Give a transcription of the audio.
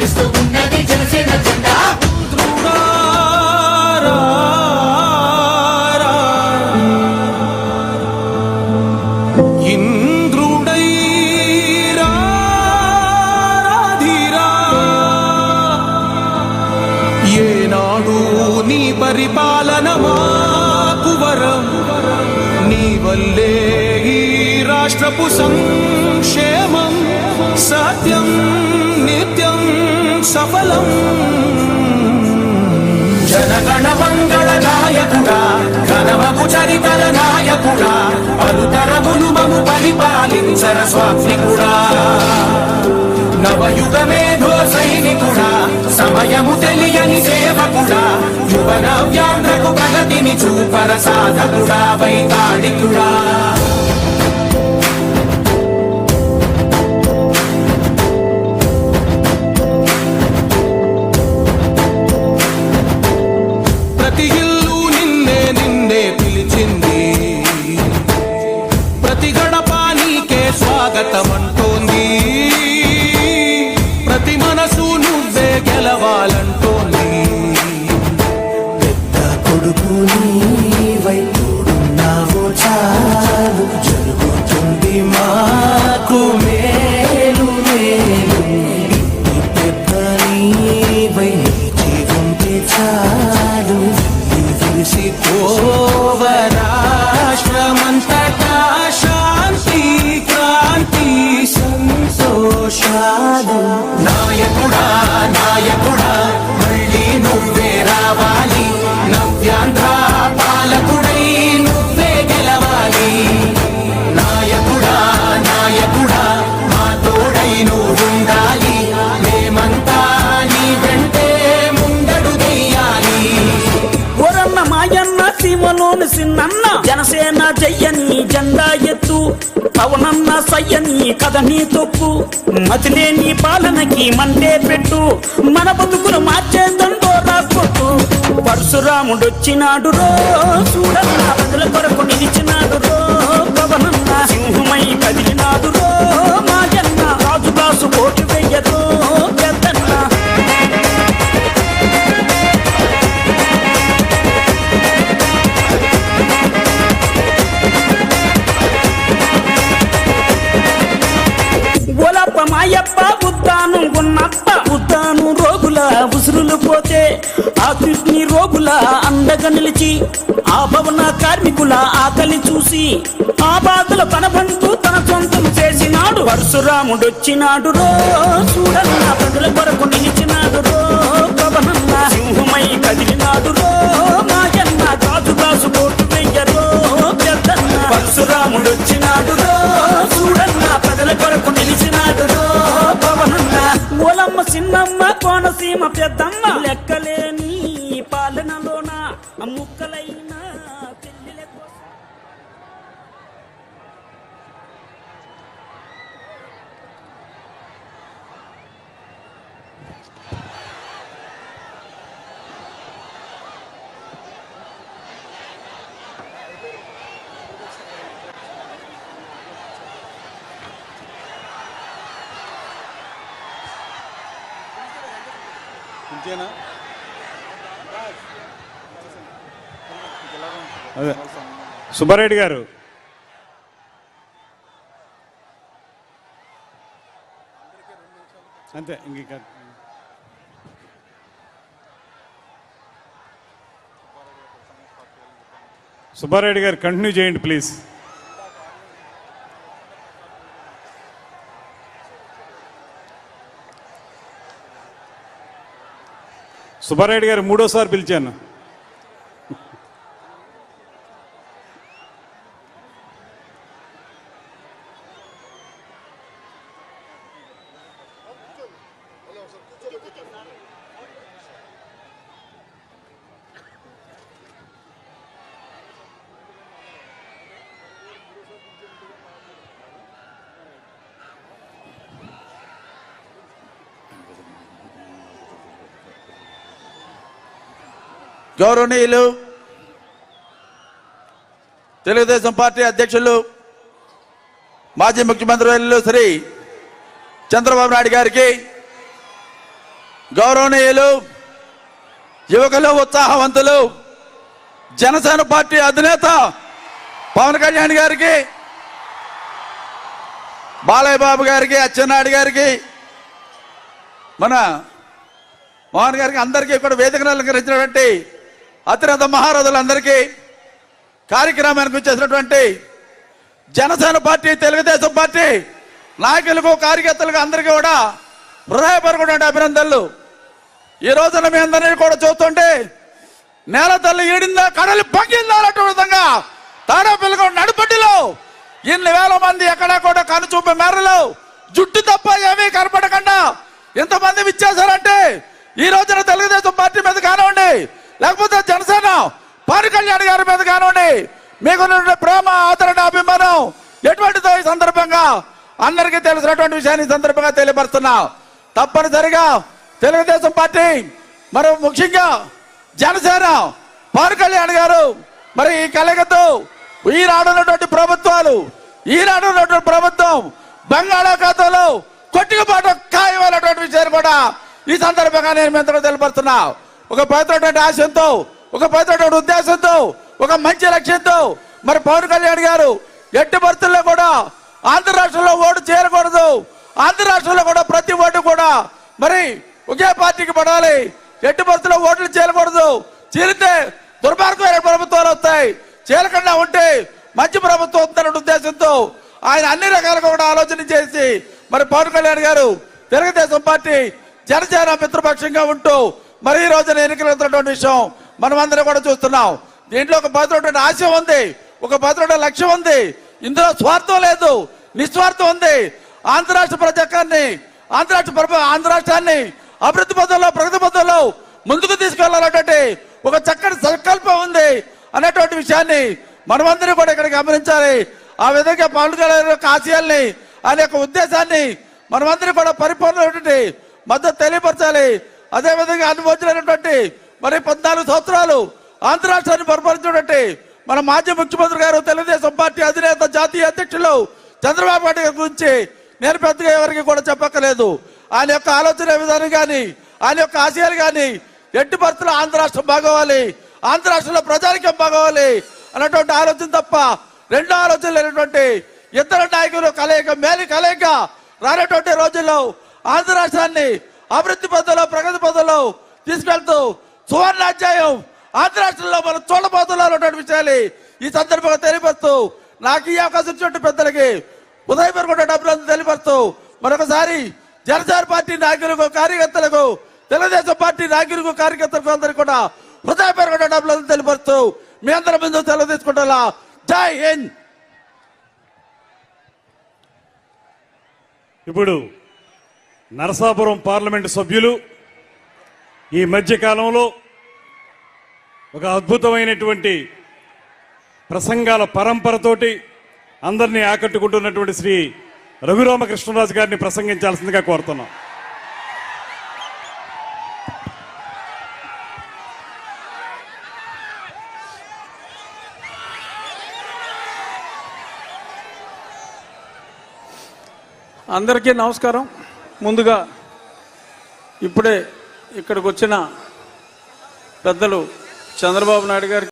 పాటిస్తూ ఉన్నది జనసేన జెండా. ఏనాడు నీ పరిపాలన మాకు వరం, నీ వల్లే ఈ రాష్ట్రపు సంక్షేమం సత్యం నిత్యం సఫలం. జనగణ మంగళ నాయకుడా, ఘనమగు చరితల నాయకుడా, పలుతరములు మము పరిపాలించర స్వాత్మికుడా. నవయుగ మేధో సైనికుడా, సమయము తెలియని సేవకుడా, యువన వ్యాంధ్రకు ప్రగతిని చూపర సాధకుడా, వైతాళికుడా. ప్రతి ఇల్లు నిన్నే నిన్నే పిలిచింది, ప్రతి గడప నీకే స్వాగతం అంటోంది, ప్రతి మనసు నువ్వే గెలవాలంటోంది. పెద్ద కొడుకు నీవై తోడున్నావు చాలు, జరుగుతుంది మాకు మేలు మేలు. పెద్ద నీవై నిలిచి ఉంటే చాలు, విరిసిపోవ రాష్ట్రమంతటా శాంతి క్రాంతి సంతోషాలు. నాయకుడా నాయకుడా, మళ్ళీ నువ్వే రావాలి, నవ్యాంధ్ర పాలకుడై నువ్వే గెలవాలి. నాయకుడా నాయకుడా, మా తోడై నువ్వుండాలి, మేమంతా నీ వెంటే ముందడుగెయ్యాలి. ఓరన్న మాయన్న సీమలోని సిన్నన్న, జనసేన జయ్యని జెండా ఎత్తు, పవనన్న సయ్యని కథని తొక్కు, మతిలేని పాలనకి మండే పెట్టు, మన బతుకులు మార్చేదండో రాకొట్టు. పరశురాముడొచ్చినాడు రో, చూడన్న ప్రజల కొరకు నిలిచినాడు రో, పవనన్న సింహమై కదిలినాడు రో, మాయన్న రాజుదాసు ఓటు వెయ్యరో పెద్దన్న. మాయప్ప ఉద్దాను ఉన్నప్ప, ఉద్దాను రోగుల ఉసురులు పోతే ఆ కృష్ణి రోగుల అండగా నిలిచి, ఆ భవన కార్మికుల ఆకలి చూసి ఆ బాధల పనబంటూ తన సొంతం చేసినాడు. పరశురాముడొచ్చినాడు రో, చూడన్న ప్రజల కొరకు నిలిచినాడు రో, పవనన్న సింహమై కదిలినాడు రో, మాయన్న రాజుదాసు ఓటు వెయ్యరో పెద్దన్న. పరశురాముడొచ్చినాడు రో, చూడన్న ప్రజల కొరకు నిలిచినాడు రో, పవనన్న. మూలమ్మ చిన్నమ్మ కోనసీమ పెద్దమ్మ, లెక్కలేని పాలనలోన ముక్కలైన చెల్లెల కోసం. అదే సుబ్బారెడ్డి గారు, అంతే ఇంక సుబ్బారెడ్డి గారు కంటిన్యూ చేయండి ప్లీజ్. సుబ్బారెడ్డి గారు మూడోసారి పిలిచాను. గౌరవనీయులు తెలుగుదేశం పార్టీ అధ్యక్షులు మాజీ ముఖ్యమంత్రి శ్రీ చంద్రబాబు నాయుడు గారికి గౌరవనీయులు యువకులు ఉత్సాహవంతులు జనసేన పార్టీ అధినేత పవన్ కళ్యాణ్ గారికి, బాలయ్య బాబు గారికి, అచ్చెన్నాయుడు గారికి, మన మోహన్ గారికి, అందరికీ కూడా వేదికను అలంకరించినటువంటి అతిరథ మహారథులందరికీ, కార్యక్రమానికి వచ్చేసినటువంటి జనసేన పార్టీ, తెలుగుదేశం పార్టీ నాయకులకు, కార్యకర్తలకు అందరికీ కూడా హృదయపూర్వకమైన అభినందనలు. ఈ రోజున మీ అందరినీ కూడా చూస్తుంటే నేల తల్లి ఈడిందా, కడలు పొంగిందా అన్నట్టు విధంగా తాడేపల్లి నడుపట్టిలో ఇన్ని వేల మంది ఎక్కడా కూడా కనుచూపు మేరలు జుట్టు తప్ప ఏమీ కనపడకుండా ఇంతమంది ఇచ్చేశారంటే ఈ రోజున తెలుగుదేశం పార్టీ మీద కానివ్వండి, లేకపోతే జనసేన పవన్ కళ్యాణ్ గారి మీద కానివ్వండి, మీకు ప్రేమ, ఆదరణ, అభిమానం ఎటువంటిదో ఈ సందర్భంగా అందరికీ తెలిసినటువంటి విషయాన్ని ఈ సందర్భంగా తెలియపరుస్తున్నా. తప్పనిసరిగా తెలుగుదేశం పార్టీ, మరి ముఖ్యంగా జనసేన పవన్ కళ్యాణ్ గారు మరి ఈ కలగతో ఈనాడున్నటువంటి ప్రభుత్వాలు, ఈనాడున్నటువంటి ప్రభుత్వం బంగాళాఖాతంలో కొట్టుకుపాటు ఖాయమైనటువంటి విషయాన్ని కూడా ఈ సందర్భంగా నేను మీ తెలియపరుస్తున్నా. ఒక పవిత్రటువంటి ఆశయంతో, ఒక పవిత్రటువంటి ఉద్దేశంతో, ఒక మంచి లక్ష్యంతో మరి పవన్ కళ్యాణ్ గారు ఎట్టి పరిస్థితుల్లో కూడా ఆంధ్ర రాష్ట్రంలో ఓటు చేరకూడదు, ఆంధ్ర రాష్ట్రంలో కూడా ప్రతి ఓటు కూడా మరి ఒకే పార్టీకి పడాలి, ఎట్టి పరిస్థితుల్లో ఓట్లు చేయకూడదు, చీలితే దుర్మార్గమైన ప్రభుత్వాలు వస్తాయి, చేయకుండా ఉంటే మంచి ప్రభుత్వం వస్తున్న ఉద్దేశంతో ఆయన అన్ని రకాలుగా కూడా ఆలోచన చేసి మరి పవన్ కళ్యాణ్ గారు తెలుగుదేశం పార్టీ జనసేన మిత్రపక్షంగా ఉంటూ మరి ఈ రోజున ఎన్నికలుతున్నటువంటి విషయం మనం అందరం కూడా చూస్తున్నాం. దీంట్లో ఒక భద్రమైన ఆశయం ఉంది, ఒక భద్రమైన లక్ష్యం ఉంది, ఇందులో స్వార్థం లేదు, నిస్వార్థం ఉంది. ఆంధ్ర రాష్ట్ర ప్రజాకాన్ని, ఆంధ్ర రాష్ట్రాన్ని అభివృద్ధి పథంలో, ప్రగతి పథంలో ముందుకు తీసుకెళ్లాలన్నటువంటి ఒక చక్కటి సంకల్పం ఉంది అనేటువంటి విషయాన్ని మనమందరం కూడా ఇక్కడ గమనించాలి. ఆ విధంగా పవన్ కళ్యాణ్ యొక్క ఆశయాల్ని, ఆయన యొక్క ఉద్దేశాన్ని మనమందరం కూడా పరిపూర్ణమైనటువంటి మద్దతు తెలియపరచాలి. అదేవిధంగా అనుభవించినటువంటి మరి 14 సంవత్సరాలు ఆంధ్ర రాష్ట్రాన్ని పరిపాలించినటువంటి మన మాజీ ముఖ్యమంత్రి గారు, తెలుగుదేశం పార్టీ అధినేత, జాతీయ అధ్యక్షులు చంద్రబాబు నాయుడు గారి గురించి నేను పెద్దగా ఎవరికి కూడా చెప్పక్కర్లేదు. ఆయన యొక్క ఆలోచన విధానం కానీ, ఆయన యొక్క ఆశయాలు కానీ ఎట్టి పరిస్థితుల్లో ఆంధ్ర రాష్ట్రం బాగోవాలి, ఆంధ్ర రాష్ట్రంలో ప్రజానికం బాగోవాలి అన్నటువంటి ఆలోచన తప్ప రెండో ఆలోచన లేనటువంటి ఇద్దరు నాయకులు కలయిక, మేలు కలయిక రానటువంటి రోజుల్లో ఆంధ్ర రాష్ట్రాన్ని అభివృద్ధి పథంలో, ప్రగతి పథంలో తీసుకెళ్తూ సువర్ణాధ్యాయం ఆంధ్ర రాష్ట్రంలో మనం చూడబోతున్నాం అన్నటువంటి విషయాలు ఈ సందర్భంగా తెలియపరుస్తూ, నాకు ఈ అవకాశం ఇచ్చినట్టు పెద్దలకి ఉదయపూర్వక అభినందనలు తెలియపరుస్తూ మరొకసారి జనసేన పార్టీ నాయకులకు, కార్యకర్తలకు, తెలుగుదేశం పార్టీ నాయకులకు, కార్యకర్తలకు అందరికీ కూడా హృదయపూర్వక అభినందనలు తెలియపరుస్తూ మీ అందరి ముందు సెలవు తీసుకుంటా. జై హింద్. ఇప్పుడు నరసాపురం పార్లమెంటు సభ్యులు ఈ మధ్య కాలంలో ఒక అద్భుతమైనటువంటి ప్రసంగాల పరంపరతోటి అందరినీ ఆకట్టుకుంటున్నటువంటి శ్రీ రఘురామకృష్ణరాజు గారిని ప్రసంగించాల్సిందిగా కోరుతున్నాం. అందరికీ నమస్కారం. ముందుగా ఇప్పుడే ఇక్కడికి వచ్చిన పెద్దలు చంద్రబాబు నాయుడు గారికి